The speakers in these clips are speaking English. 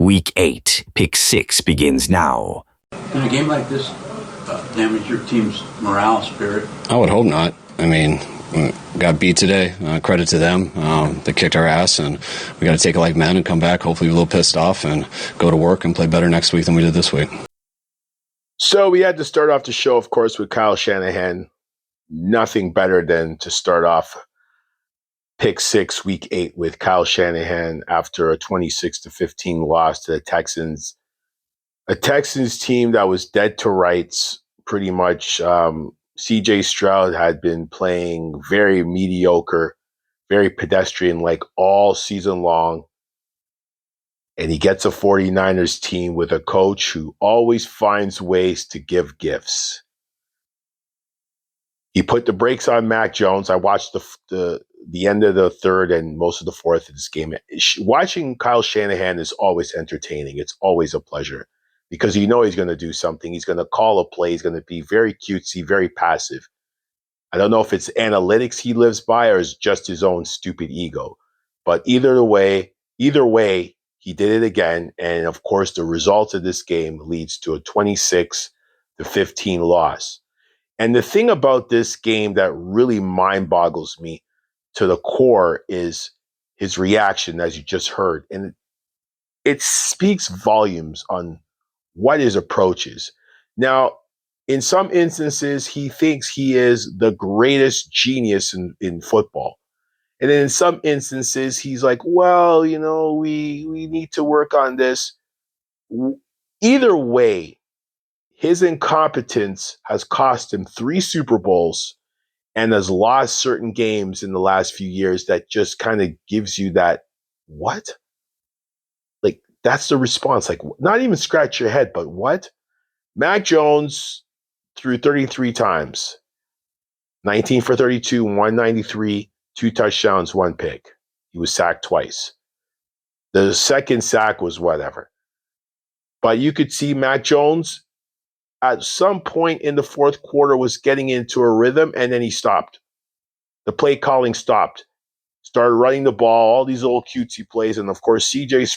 Week 8, Pick 6 begins now. Can a game like this damage your team's morale, spirit? I would hope not. I mean, we got beat today. Credit to them. They kicked our ass, and we got to take it like men and come back, hopefully a little pissed off, and go to work and play better next week than we did this week. So we had to start off the show, of course, with Kyle Shanahan. Nothing better than to start off Pick 6 Week 8 with Kyle Shanahan after a 26-15 loss to the Texans. A Texans team that was dead to rights, pretty much. C.J. Stroud had been playing very mediocre, very pedestrian-like all season long. And he gets a 49ers team with a coach who always finds ways to give gifts. He put the brakes on Mac Jones. I watched the end of the third and most of the fourth of this game. Watching Kyle Shanahan is always entertaining. It's always a pleasure because you know he's going to do something. He's going to call a play. He's going to be very cutesy, very passive. I don't know if it's analytics he lives by or is just his own stupid ego. But either way, he did it again. And of course, the result of this game leads to a 26-15 loss. And the thing about this game that really mind boggles me to the core is his reaction, as you just heard. And it speaks volumes on what his approach is. Now, in some instances, he thinks he is the greatest genius in football. And then in some instances, he's like, well, you know, we need to work on this. Either way, his incompetence has cost him 3 Super Bowls and has lost certain games in the last few years that just kind of gives you that, what? Like, that's the response. Like, not even scratch your head, but what? Mac Jones threw 33 times, 19 for 32, 193, 2 touchdowns, 1 pick. He was sacked twice. The second sack was whatever. But you could see Mac Jones at some point in the fourth quarter was getting into a rhythm, and then he stopped. The play calling stopped. Started running the ball, all these old cutesy plays, and of course, CJ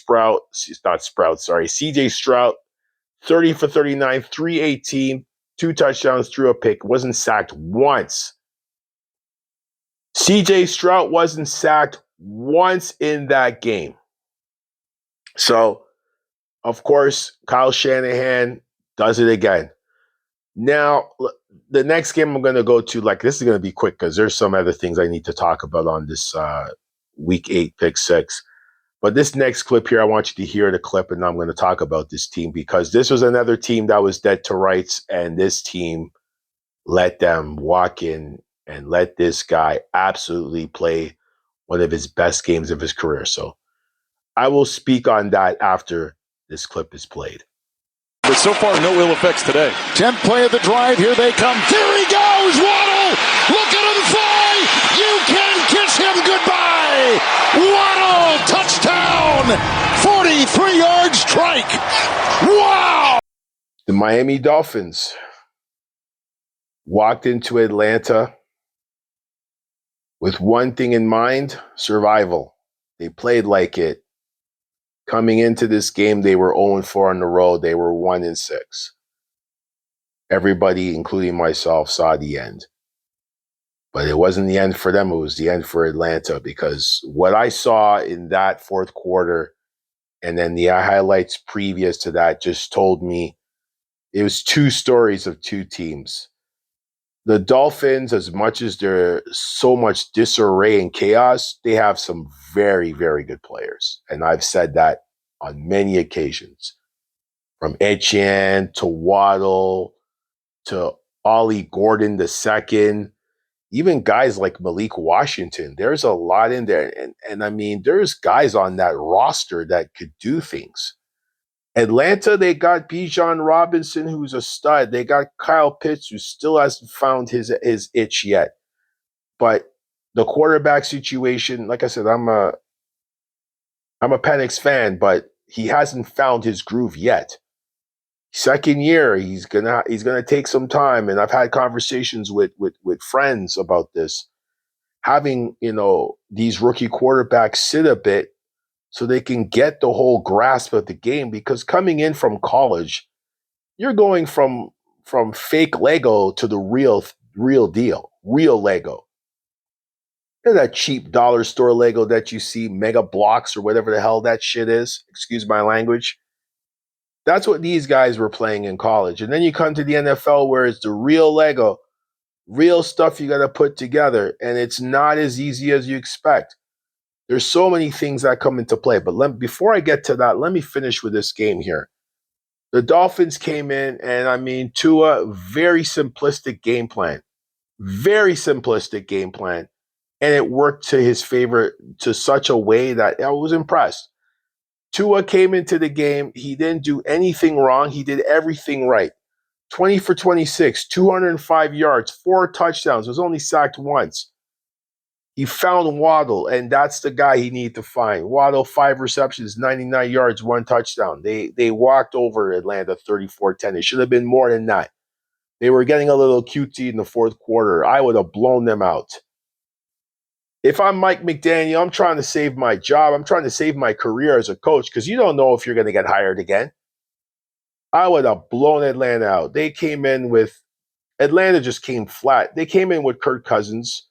Stroud, 30 for 39, 318, 2 touchdowns, threw a pick, wasn't sacked once. CJ Stroud wasn't sacked once in that game. So, of course, Kyle Shanahan does it again. Now, the next game I'm going to go to, this is going to be quick because there's some other things I need to talk about on this Week 8 Pick 6. But this next clip here, I want you to hear the clip, and I'm going to talk about this team because this was another team that was dead to rights, and this team let them walk in and let this guy absolutely play one of his best games of his career. So I will speak on that after this clip is played. But so far, no ill effects today. 10th play of the drive. Here they come. There he goes. Waddle. Look at him fly. You can kiss him goodbye. Waddle. Touchdown. 43-yard strike. Wow. The Miami Dolphins walked into Atlanta with one thing in mind: survival. They played like it. Coming into this game, they were 0-4 on the road. They were 1-6. Everybody, including myself, saw the end. But it wasn't the end for them. It was the end for Atlanta because what I saw in that fourth quarter and then the highlights previous to that just told me it was 2 stories of 2 teams. The Dolphins, as much as there's so much disarray and chaos, they have some very, very good players. And I've said that on many occasions. From Etienne to Waddle to Ollie Gordon II, even guys like Malik Washington. There's a lot in there. And I mean, there's guys on that roster that could do things. Atlanta, they got Bijan Robinson, who's a stud. They got Kyle Pitts, who still hasn't found his itch yet. But the quarterback situation, like I said, I'm a Penix fan, but he hasn't found his groove yet. Second year, he's gonna take some time, and I've had conversations with friends about this. Having these rookie quarterbacks sit a bit so they can get the whole grasp of the game. Because coming in from college, you're going from fake Lego to the real deal, real Lego. And that cheap dollar store Lego that you see, Mega Blocks or whatever the hell that shit is. Excuse my language. That's what these guys were playing in college. And then you come to the NFL where it's the real Lego, real stuff you got to put together. And it's not as easy as you expect. There's so many things that come into play. But before I get to that, let me finish with this game here. The Dolphins came in, and I mean, Tua, very simplistic game plan. Very simplistic game plan. And it worked to his favor to such a way that I was impressed. Tua came into the game. He didn't do anything wrong. He did everything right. 20 for 26, 205 yards, 4 touchdowns. Was only sacked once. He found Waddle, and that's the guy he needed to find. Waddle, 5 receptions, 99 yards, 1 touchdown. They walked over Atlanta 34-10. It should have been more than that. They were getting a little cutesy in the fourth quarter. I would have blown them out. If I'm Mike McDaniel, I'm trying to save my job. I'm trying to save my career as a coach because you don't know if you're going to get hired again. I would have blown Atlanta out. Atlanta just came flat. They came in with Kirk Cousins,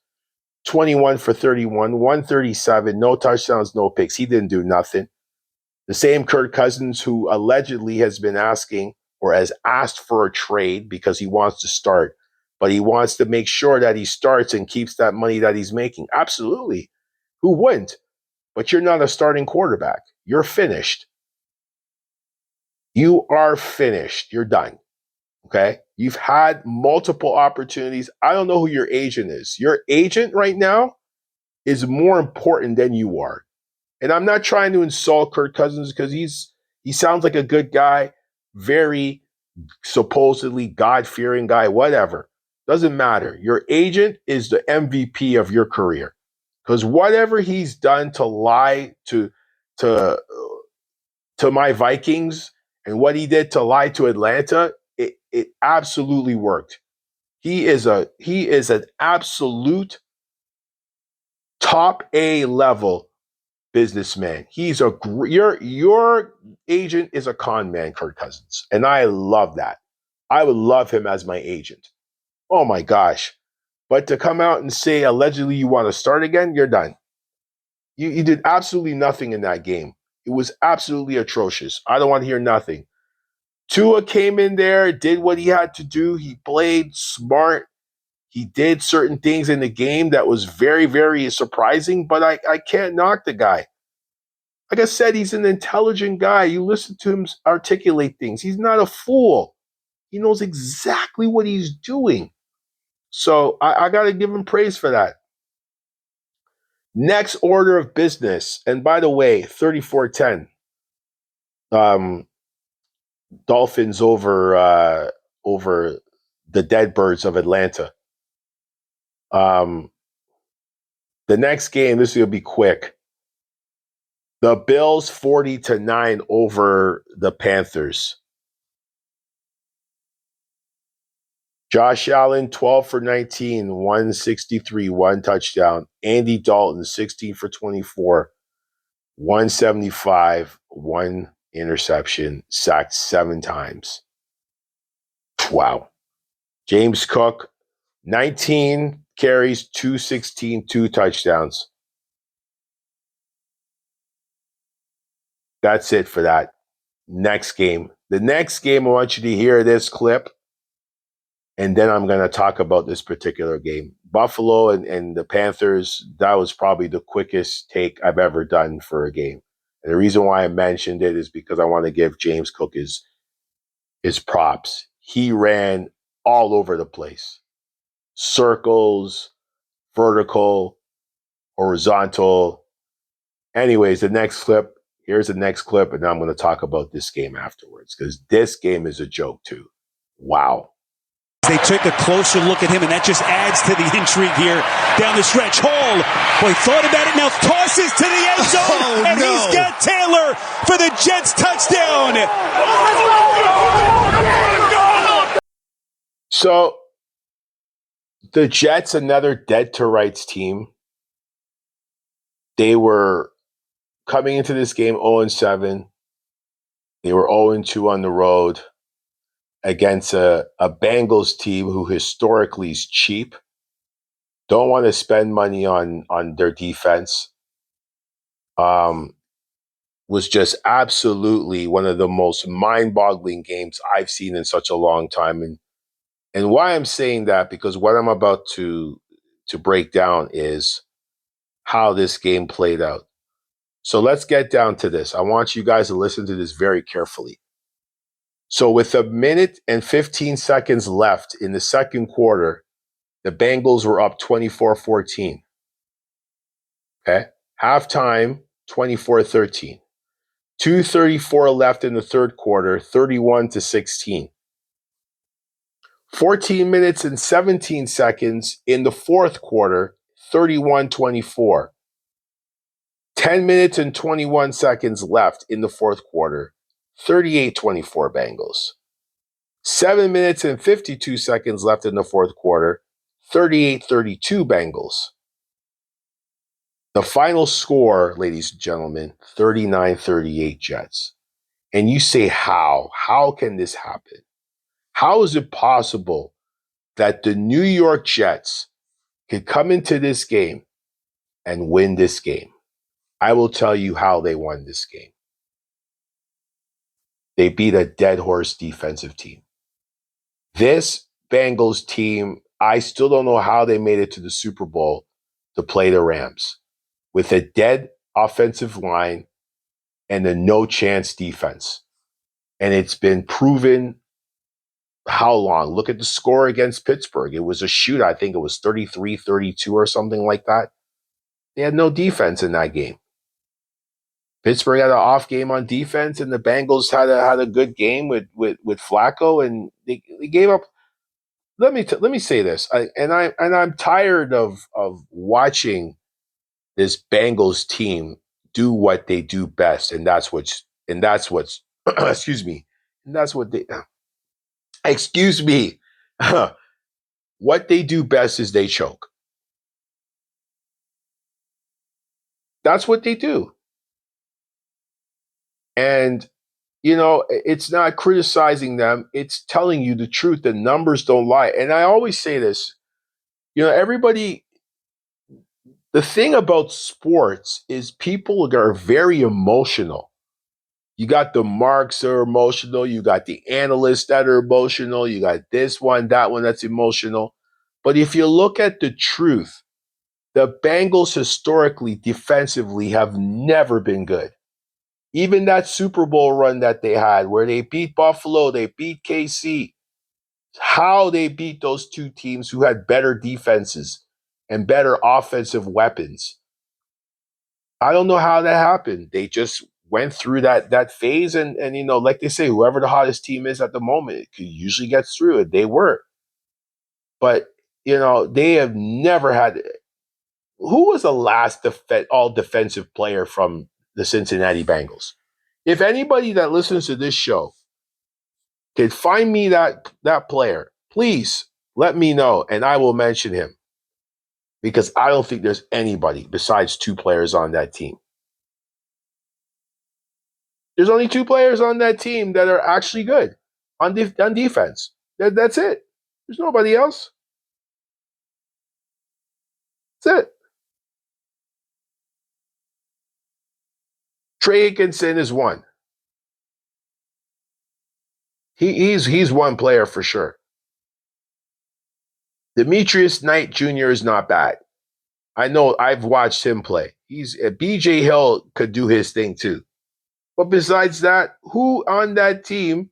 21 for 31, 137, no touchdowns, no picks. He didn't do nothing. The same Kirk Cousins who allegedly has been asking or has asked for a trade because he wants to start, but he wants to make sure that he starts and keeps that money that he's making. Absolutely. Who wouldn't? But you're not a starting quarterback. You're finished. You are finished. You're done. Okay? You've had multiple opportunities. I don't know who your agent is. Your agent right now is more important than you are. And I'm not trying to insult Kirk Cousins because he sounds like a good guy, very supposedly God-fearing guy, whatever. Doesn't matter. Your agent is the MVP of your career. Because whatever he's done to lie to my Vikings and what he did to lie to Atlanta, it absolutely worked. He is an absolute top A level businessman. He's your agent is a con man, Kirk Cousins, and I love that. I would love him as my agent. Oh my gosh! But to come out and say allegedly you want to start again, you're done. You did absolutely nothing in that game. It was absolutely atrocious. I don't want to hear nothing. Tua came in there, did what he had to do. He played smart. He did certain things in the game that was very, very surprising, but I can't knock the guy. Like I said, he's an intelligent guy. You listen to him articulate things. He's not a fool. He knows exactly what he's doing. So I got to give him praise for that. Next order of business. And by the way, 34-10. Dolphins over the Deadbirds of Atlanta. The next game, this will be quick. The Bills 40-9 over the Panthers. Josh Allen 12 for 19, 163, 1 touchdown. Andy Dalton 16 for 24, 175, 1 interception, sacked 7 times. Wow. James Cook 19 carries, 216, 2 touchdowns. That's it for that. Next game. The next game, I want you to hear this clip, and then I'm going to talk about this particular game. Buffalo and the Panthers, that was probably the quickest take I've ever done for a game. And the reason why I mentioned it is because I want to give James Cook his props. He ran all over the place. Circles, vertical, horizontal. Anyways, here's the next clip, and I'm going to talk about this game afterwards because this game is a joke too. Wow. They took a closer look at him, and that just adds to the intrigue here down the stretch. Hall, boy, thought about it, now tosses to the end zone, and no. He's got Taylor for the Jets touchdown. So, the Jets, another dead to rights team. They were coming into this game 0-7. They were 0-2 on the road against a Bengals team who historically is cheap. Don't want to spend money on their defense. Was just absolutely one of the most mind-boggling games I've seen in such a long time. And why I'm saying that, because what I'm about to break down is how this game played out. So let's get down to this. I want you guys to listen to this very carefully. So with 1 minute and 15 seconds left in the second quarter, the Bengals were up 24-14. Okay? Halftime, 24-13. 2:34 left in the third quarter, 31-16. 14 minutes and 17 seconds in the fourth quarter, 31-24. 10 minutes and 21 seconds left in the fourth quarter, 38-24 Bengals. 7 minutes and 52 seconds left in the fourth quarter, 38-32 Bengals. The final score, ladies and gentlemen, 39-38 Jets. And you say, how? How can this happen? How is it possible that the New York Jets could come into this game and win this game? I will tell you how they won this game. They beat a dead horse defensive team. This Bengals team, I still don't know how they made it to the Super Bowl to play the Rams with a dead offensive line and a no chance defense. And it's been proven how long? Look at the score against Pittsburgh. It was a shootout. I think it was 33-32 or something like that. They had no defense in that game. Pittsburgh had an off game on defense, and the Bengals had a good game with Flacco, and they gave up. Let me say this, I'm tired of watching this Bengals team do what they do best, and that's what's excuse me, and that's what they excuse me. What they do best is they choke. That's what they do. And, it's not criticizing them. It's telling you the truth. The numbers don't lie. And I always say this, everybody, the thing about sports is people are very emotional. You got the marks that are emotional. You got the analysts that are emotional. You got this one, that one that's emotional. But if you look at the truth, the Bengals historically, defensively, have never been good. Even that Super Bowl run that they had where they beat Buffalo, they beat KC, how they beat those two teams who had better defenses and better offensive weapons. I don't know how that happened. They just went through that phase and like they say, whoever the hottest team is at the moment usually gets through it. They were. But, they have never had. Who was the last all defensive player from the Cincinnati Bengals? If anybody that listens to this show can find me that player, please let me know and I will mention him. Because I don't think there's anybody besides two players on that team. There's only two players on that team that are actually good on defense. That's it. There's nobody else. That's it. Trey Hickenson is one. He's one player for sure. Demetrius Knight Jr. is not bad. I know I've watched him play. BJ Hill could do his thing too. But besides that, who on that team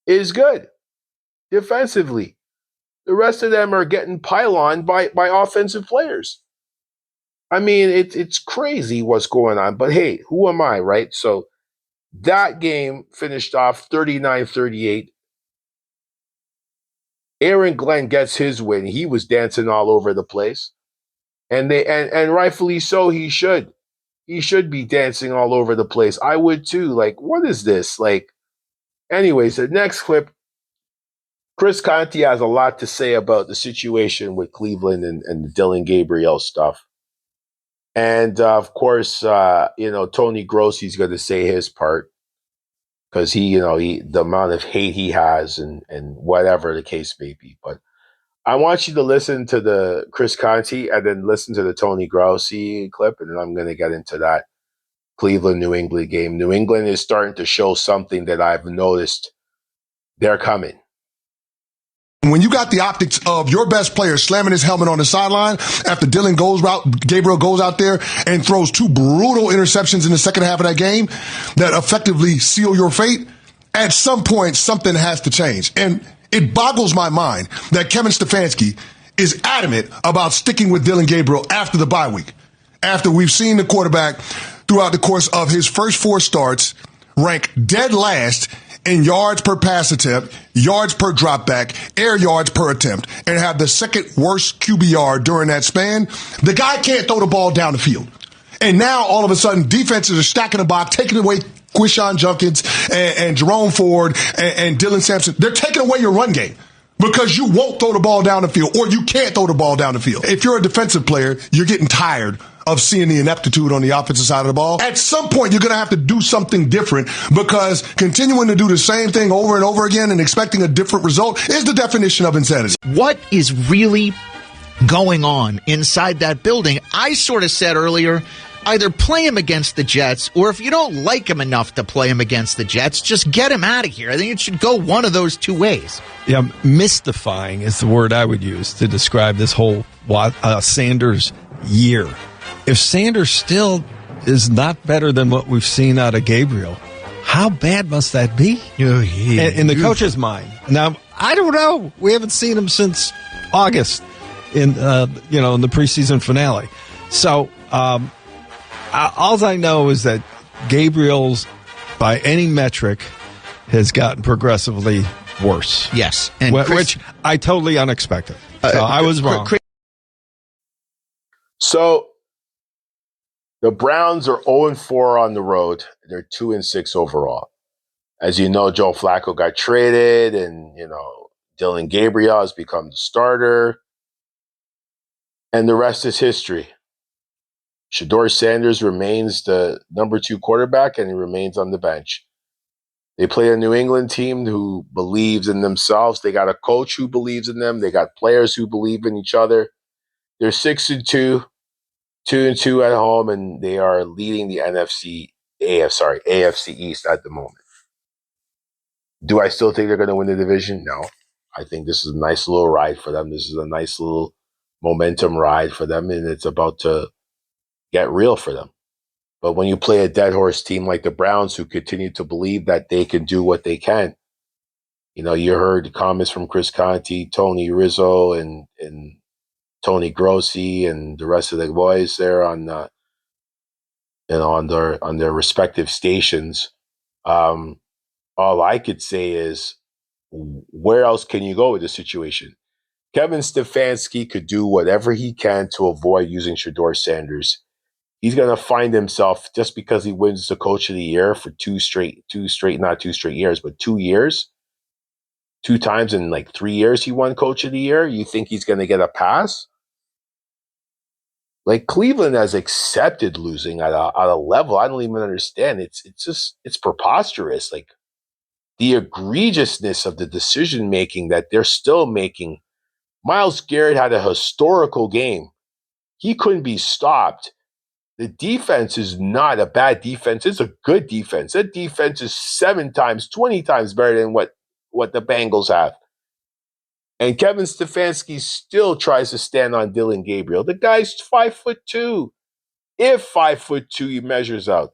is good defensively? The rest of them are getting pyloned by offensive players. I mean, it's crazy what's going on. But hey, who am I, right? So that game finished off 39-38. Aaron Glenn gets his win. He was dancing all over the place. And rightfully so, he should. He should be dancing all over the place. I would too. Like, what is this? Like, anyways, the next clip, Chris Conte has a lot to say about the situation with Cleveland and the Dylan Gabriel stuff. And of course, Tony Grossi's going to say his part because the amount of hate he has and whatever the case may be. But I want you to listen to the Chris Conti and then listen to the Tony Grossi clip, and then I'm going to get into that Cleveland New England game. New England is starting to show something that I've noticed. They're coming. When you got the optics of your best player slamming his helmet on the sideline after Gabriel goes out there and throws two brutal interceptions in the second half of that game that effectively seal your fate, at some point something has to change. And it boggles my mind that Kevin Stefanski is adamant about sticking with Dylan Gabriel after the bye week, after we've seen the quarterback throughout the course of his first 4 starts rank dead last in yards per pass attempt, yards per dropback, air yards per attempt, and have the second worst QBR during that span. The guy can't throw the ball down the field. And now, all of a sudden, defenses are stacking the box, taking away Quishon Junkins and Jerome Ford and Dylan Sampson. They're taking away your run game because you won't throw the ball down the field, or you can't throw the ball down the field. If you're a defensive player, you're getting tired of seeing the ineptitude on the offensive side of the ball. At some point, you're going to have to do something different, because continuing to do the same thing over and over again and expecting a different result is the definition of insanity. What is really going on inside that building? I sort of said earlier, either play him against the Jets, or if you don't like him enough to play him against the Jets, just get him out of here. I think it should go one of those two ways. Yeah, mystifying is the word I would use to describe this whole Sanders year. If Sanders still is not better than what we've seen out of Gabriel, how bad must that be in the coach's mind? Now, I don't know. We haven't seen him since August in the preseason finale. So all I know is that Gabriel's, by any metric, has gotten progressively worse. Yes, and which I totally unexpected. So I was wrong. So the Browns are 0-4 on the road. They're 2-6 overall. As you know, Joe Flacco got traded, and Dylan Gabriel has become the starter, and the rest is history. Shedeur Sanders remains the number 2 quarterback, and he remains on the bench. They play a New England team who believes in themselves. They got a coach who believes in them. They got players who believe in each other. They're 6-2, 2-2 at home, and they are leading the AFC East at the moment. Do I still think they're going to win the division? No. I think this is a nice little ride for them. This is a nice little momentum ride for them, and it's about to get real for them. But when you play a dead horse team like the Browns, who continue to believe that they can do what they can, you heard comments from Chris Conti, Tony Rizzo, and Tony Grossi, and the rest of the boys there on their respective stations. All I could say is, where else can you go with this situation? Kevin Stefanski could do whatever he can to avoid using Shedeur Sanders. He's going to find himself, just because he wins the Coach of the Year for not 2 straight years, but 2 years. 2 times in 3 years he won Coach of the Year. You think he's going to get a pass? Cleveland has accepted losing at a level I don't even understand. It's preposterous. The egregiousness of the decision making that they're still making. Myles Garrett had a historical game. He couldn't be stopped. The defense is not a bad defense. It's a good defense. That defense is 7 times, 20 times better than what the Bengals have. And Kevin Stefanski still tries to stand on Dylan Gabriel. The guy's 5'2". If 5'2" he measures out.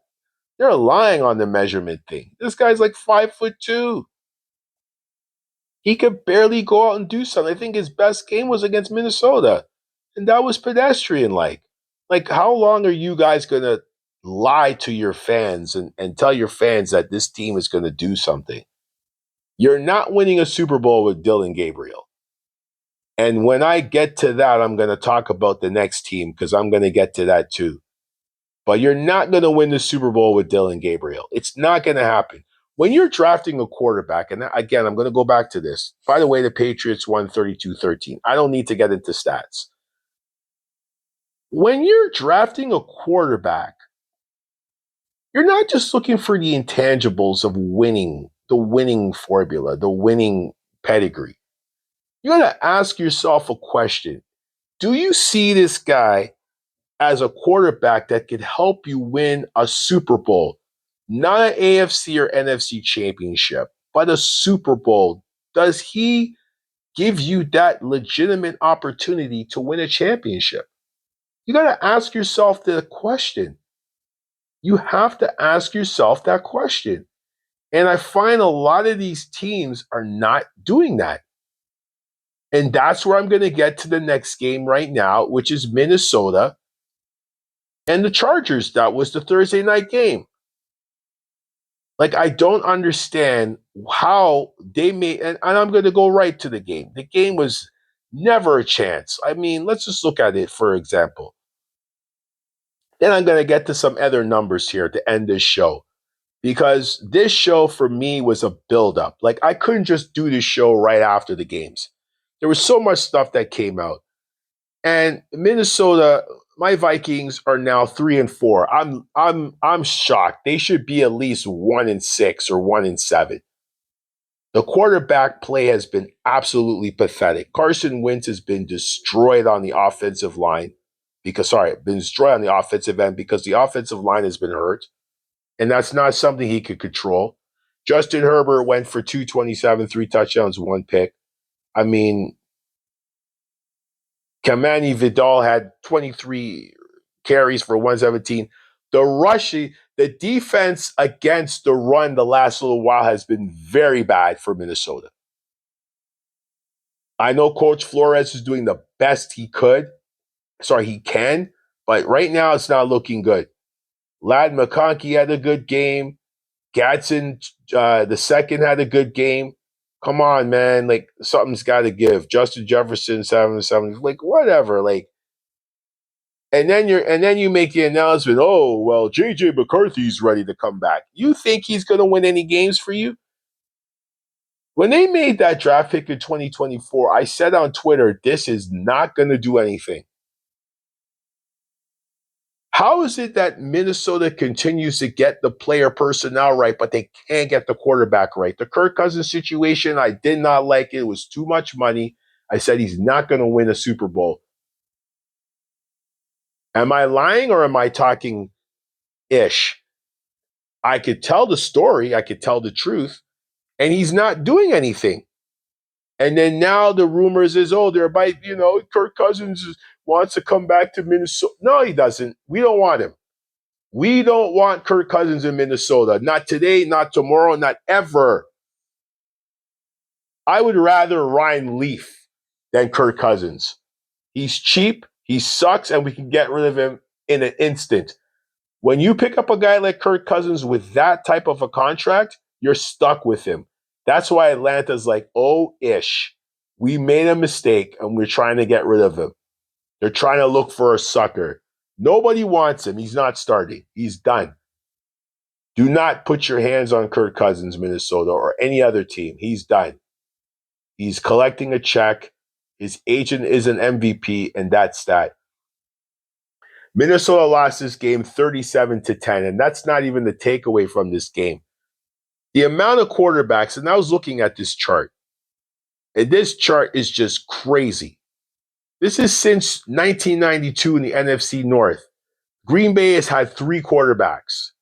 They're lying on the measurement thing. This guy's 5'2". He could barely go out and do something. I think his best game was against Minnesota. And that was pedestrian-like. How long are you guys going to lie to your fans and tell your fans that this team is going to do something? You're not winning a Super Bowl with Dylan Gabriel. And when I get to that, I'm going to talk about the next team, because I'm going to get to that too. But you're not going to win the Super Bowl with Dylan Gabriel. It's not going to happen. When you're drafting a quarterback, and again, I'm going to go back to this. By the way, the Patriots won 32-13. I don't need to get into stats. when you're drafting a quarterback, you're not just looking for the intangibles of winning, the winning formula, the winning pedigree. You got to ask yourself a question. Do you see this guy as a quarterback that could help you win a Super Bowl? Not an AFC or NFC championship, but a Super Bowl. Does he give you that legitimate opportunity to win a championship? You got to ask yourself the question. You have to ask yourself that question. And I find a lot of these teams are not doing that. And that's where I'm going to get to the next game right now, which is Minnesota and the Chargers. That was the Thursday night game. Like, I don't understand how they made, and I'm going to go right to the game. The game was never a chance. I mean, let's just look at it, for example. Then I'm going to get to some other numbers here to end this show, because this show for me was a buildup. Like, I couldn't just do this show right after the games. There was so much stuff that came out. And Minnesota, my Vikings are now 3-4. I'm shocked. They should be at least 1-6 or 1-7. The quarterback play has been absolutely pathetic. Carson Wentz has been destroyed on the offensive line been destroyed on the offensive end because the offensive line has been hurt. And that's not something he could control. Justin Herbert went for 227, 3 touchdowns, 1 pick. I mean, Kamani Vidal had 23 carries for 117. The defense against the run the last little while has been very bad for Minnesota. I know Coach Flores is doing the best he can, but right now it's not looking good. Lad McConkey had a good game. Gadsden, the second, had a good game. Come on, man. Like, something's got to give. Justin Jefferson, 7-7. Like, whatever. Like, and then you make the announcement, oh, well, JJ McCarthy's ready to come back. You think he's going to win any games for you? When they made that draft pick in 2024, I said on Twitter, this is not going to do anything. How is it that Minnesota continues to get the player personnel right, but they can't get the quarterback right? The Kirk Cousins situation, I did not like it. It was too much money. I said he's not going to win a Super Bowl. Am I lying or am I talking ish? I could tell the story. I could tell the truth. And he's not doing anything. And then now the rumors is, Kirk Cousins wants to come back to Minnesota. No, he doesn't. We don't want him. We don't want Kirk Cousins in Minnesota. Not today, not tomorrow, not ever. I would rather Ryan Leaf than Kirk Cousins. He's cheap, he sucks, and we can get rid of him in an instant. When you pick up a guy like Kirk Cousins with that type of a contract, you're stuck with him. That's why Atlanta's like, oh-ish. We made a mistake, and we're trying to get rid of him. They're trying to look for a sucker. Nobody wants him. He's not starting. He's done. Do not put your hands on Kirk Cousins, Minnesota, or any other team. He's done. He's collecting a check. His agent is an MVP, and that's that. Minnesota lost this game 37-10, and that's not even the takeaway from this game. The amount of quarterbacks, and I was looking at this chart, and this chart is just crazy. This is since 1992 in the NFC North. Green Bay has had 3 quarterbacks: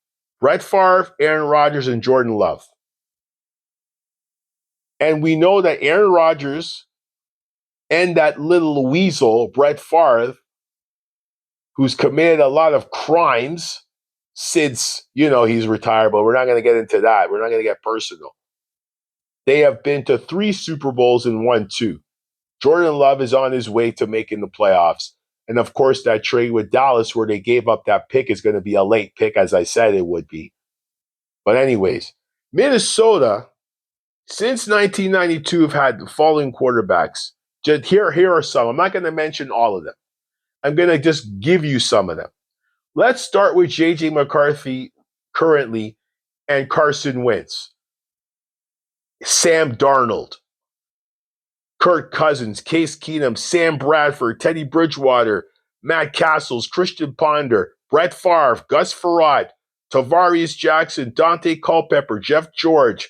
Brett Favre, Aaron Rodgers, and Jordan Love. And we know that Aaron Rodgers and that little weasel, Brett Favre, who's committed a lot of crimes since, he's retired, but we're not going to get into that. We're not going to get personal. They have been to 3 Super Bowls and won 2. Jordan Love is on his way to making the playoffs. And of course, that trade with Dallas where they gave up that pick is going to be a late pick, as I said it would be. But anyways, Minnesota, since 1992, have had the following quarterbacks. Just here are some. I'm not going to mention all of them. I'm going to just give you some of them. Let's start with JJ McCarthy currently and Carson Wentz. Sam Darnold, Kirk Cousins, Case Keenum, Sam Bradford, Teddy Bridgewater, Matt Castles, Christian Ponder, Brett Favre, Gus Frerotte, Tavarius Jackson, Dante Culpepper, Jeff George,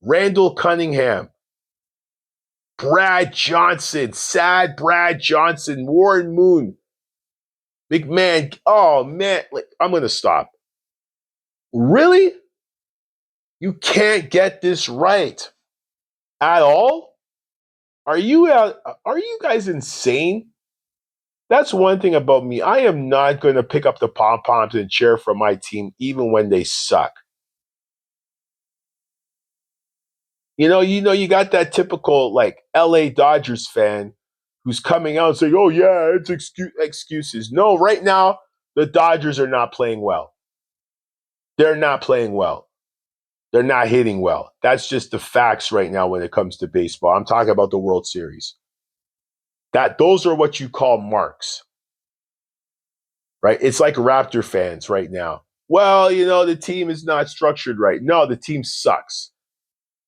Randall Cunningham, Brad Johnson, sad Brad Johnson, Warren Moon, McMahon. Oh, man, I'm going to stop. Really? You can't get this right at all? Are you guys insane? That's one thing about me. I am not going to pick up the pom-poms and cheer for my team even when they suck. You got that typical LA Dodgers fan who's coming out and saying, "Oh yeah, it's excuses." No, right now the Dodgers are not playing well. They're not playing well. They're not hitting well. That's just the facts right now when it comes to baseball. I'm talking about the World Series. Those are what you call marks. Right? It's like Raptor fans right now. Well, the team is not structured right. No, the team sucks.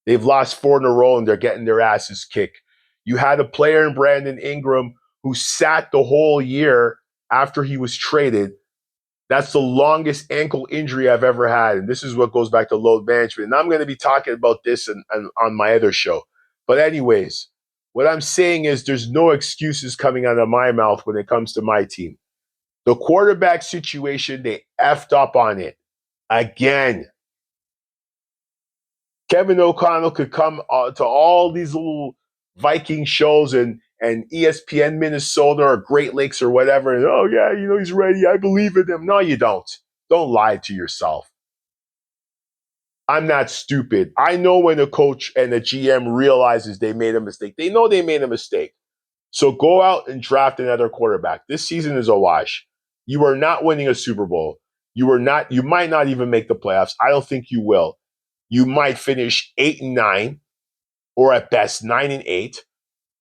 They've lost 4 in a row and they're getting their asses kicked. You had a player in Brandon Ingram who sat the whole year after he was traded. That's the longest ankle injury I've ever had. And this is what goes back to load management. And I'm going to be talking about this on my other show. But anyways, what I'm saying is there's no excuses coming out of my mouth when it comes to my team. The quarterback situation, they effed up on it. Again. Kevin O'Connell could come to all these little Viking shows and ESPN Minnesota or Great Lakes or whatever. And, oh, yeah, he's ready. I believe in him. No, you don't. Don't lie to yourself. I'm not stupid. I know when a coach and a GM realizes they made a mistake. They know they made a mistake. So go out and draft another quarterback. This season is a wash. You are not winning a Super Bowl. You might not even make the playoffs. I don't think you will. You might finish 8-9, or at best 9-8,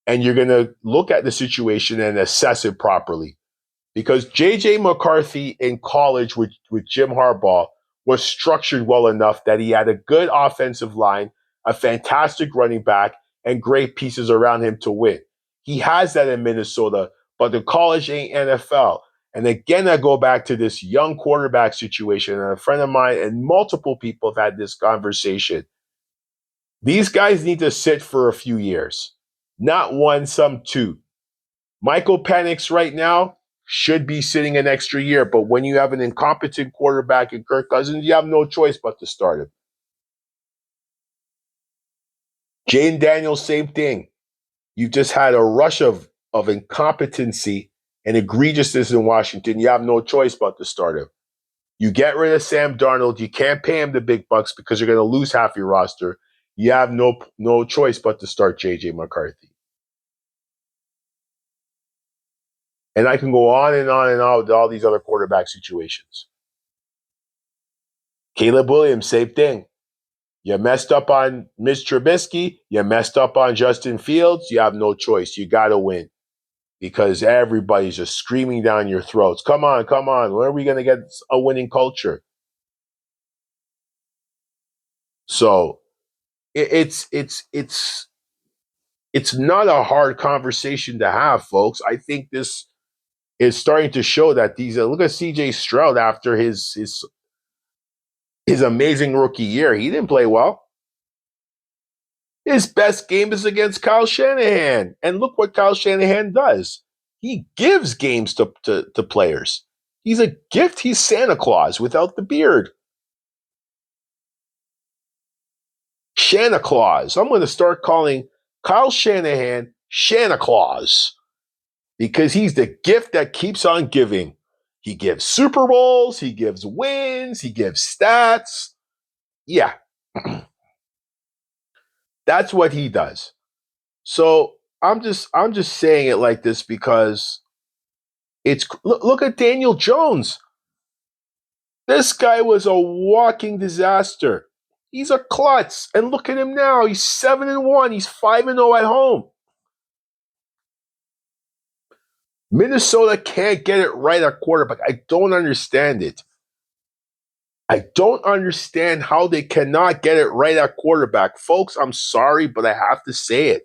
and you're going to look at the situation and assess it properly. Because J.J. McCarthy in college with Jim Harbaugh was structured well enough that he had a good offensive line, a fantastic running back, and great pieces around him to win. He has that in Minnesota, but the college ain't NFL. And again, I go back to this young quarterback situation. And a friend of mine and multiple people have had this conversation. These guys need to sit for a few years. Not one, some two. Michael Penix right now should be sitting an extra year, but when you have an incompetent quarterback in Kirk Cousins, you have no choice but to start him. Jane Daniels, same thing. You've just had a rush of incompetency and egregiousness in Washington. You have no choice but to start him. You get rid of Sam Darnold. You can't pay him the big bucks because you're going to lose half your roster. You have no choice but to start J.J. McCarthy. And I can go on and on and on with all these other quarterback situations. Caleb Williams, same thing. You messed up on Mitch Trubisky. You messed up on Justin Fields. You have no choice. You got to win because everybody's just screaming down your throats. Come on. When are we going to get a winning culture? So it's not a hard conversation to have, folks. I think this is starting to show that look at CJ Stroud after his amazing rookie year. He didn't play well. His best game is against Kyle Shanahan. And look what Kyle Shanahan does. He gives games to players. He's a gift. He's Santa Claus without the beard. Santa Claus. I'm going to start calling Kyle Shanahan Santa Claus because he's the gift that keeps on giving. He gives Super Bowls. He gives wins. He gives stats. Yeah. That's what he does. So I'm just saying it like this because look at Daniel Jones. This guy was a walking disaster. He's a klutz, and look at him now. He's 7-1. He's 5-0 at home. Minnesota can't get it right at quarterback. I don't understand it. I don't understand how they cannot get it right at quarterback. Folks, I'm sorry, but I have to say it.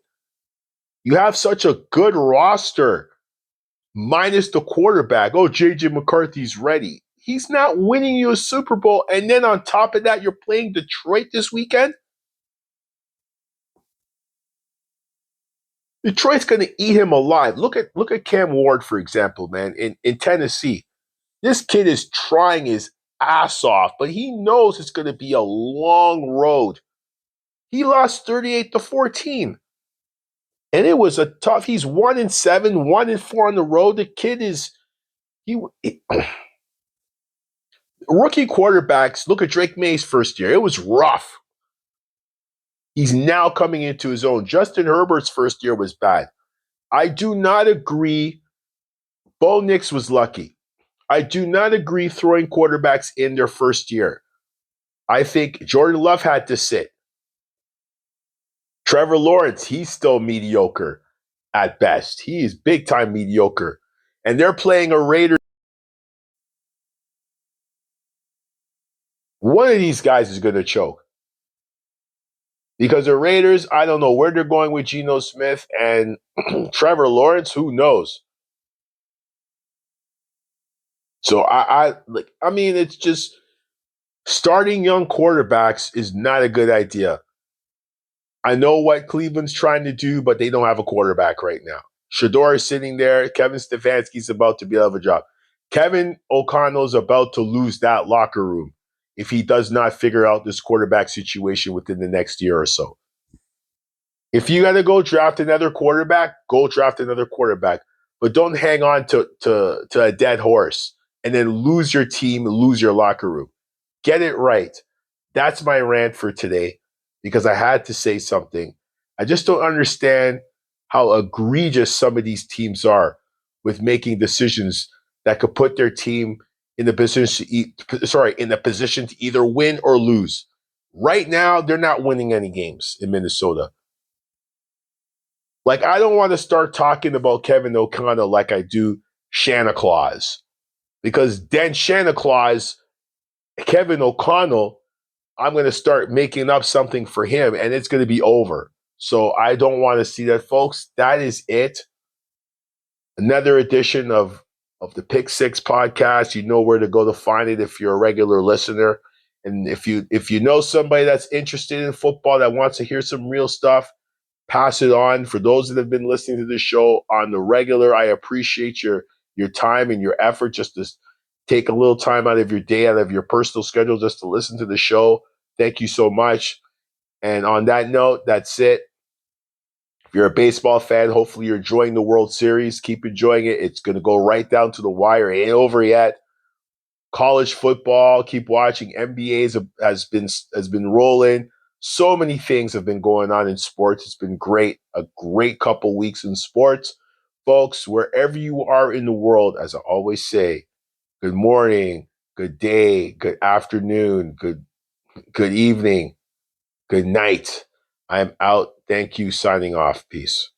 You have such a good roster. minus the quarterback. Oh, J.J. McCarthy's ready. He's not winning you a Super Bowl. And then on top of that, you're playing Detroit this weekend? Detroit's going to eat him alive. Look at Cam Ward, for example, man, in Tennessee. This kid is trying his ass off, but he knows it's going to be a long road. He lost 38-14. And it was a tough. He's 1-7, 1-4 on the road. The kid is rookie quarterbacks. Look at Drake May's first year. It was rough. He's now coming into his own. Justin Herbert's first year was bad. I do not agree. Bo Nix was lucky. I do not agree throwing quarterbacks in their first year. I think Jordan Love had to sit. Trevor Lawrence, he's still mediocre at best. He is big time mediocre. And they're playing a Raiders. One of these guys is going to choke. Because the Raiders, I don't know where they're going with Geno Smith and Trevor Lawrence, who knows? So I mean, it's just starting young quarterbacks is not a good idea. I know what Cleveland's trying to do, but they don't have a quarterback right now. Shador is sitting there. Kevin Stefanski's about to be out of a job. Kevin O'Connell's about to lose that locker room if he does not figure out this quarterback situation within the next year or so. If you got to go draft another quarterback, go draft another quarterback. But don't hang on to a dead horse and then lose your team, lose your locker room. Get it right. That's my rant for today because I had to say something. I just don't understand how egregious some of these teams are with making decisions that could put their team in the position to either win or lose. Right now, they're not winning any games in Minnesota. Like, I don't want to start talking about Kevin O'Connell like I do Santa Claus. Because then Santa Claus, Kevin O'Connell, I'm going to start making up something for him, and it's going to be over. So I don't want to see that, folks. That is it. Another edition of the Pick Six podcast. You know where to go to find it if you're a regular listener. And if you know somebody that's interested in football that wants to hear some real stuff, pass it on. For those that have been listening to the show on the regular, I appreciate your time and your effort just to take a little time out of your day, out of your personal schedule, just to listen to the show. Thank you so much. And on that note, that's it. If you're a baseball fan, hopefully you're enjoying the World Series. Keep enjoying it. It's going to go right down to the wire. It ain't over yet. College football, keep watching. NBA has been rolling. So many things have been going on in sports. It's been great. A great couple weeks in sports. Folks, wherever you are in the world, as I always say, good morning, good day, good afternoon, good evening, good night. I'm out. Thank you. Signing off. Peace.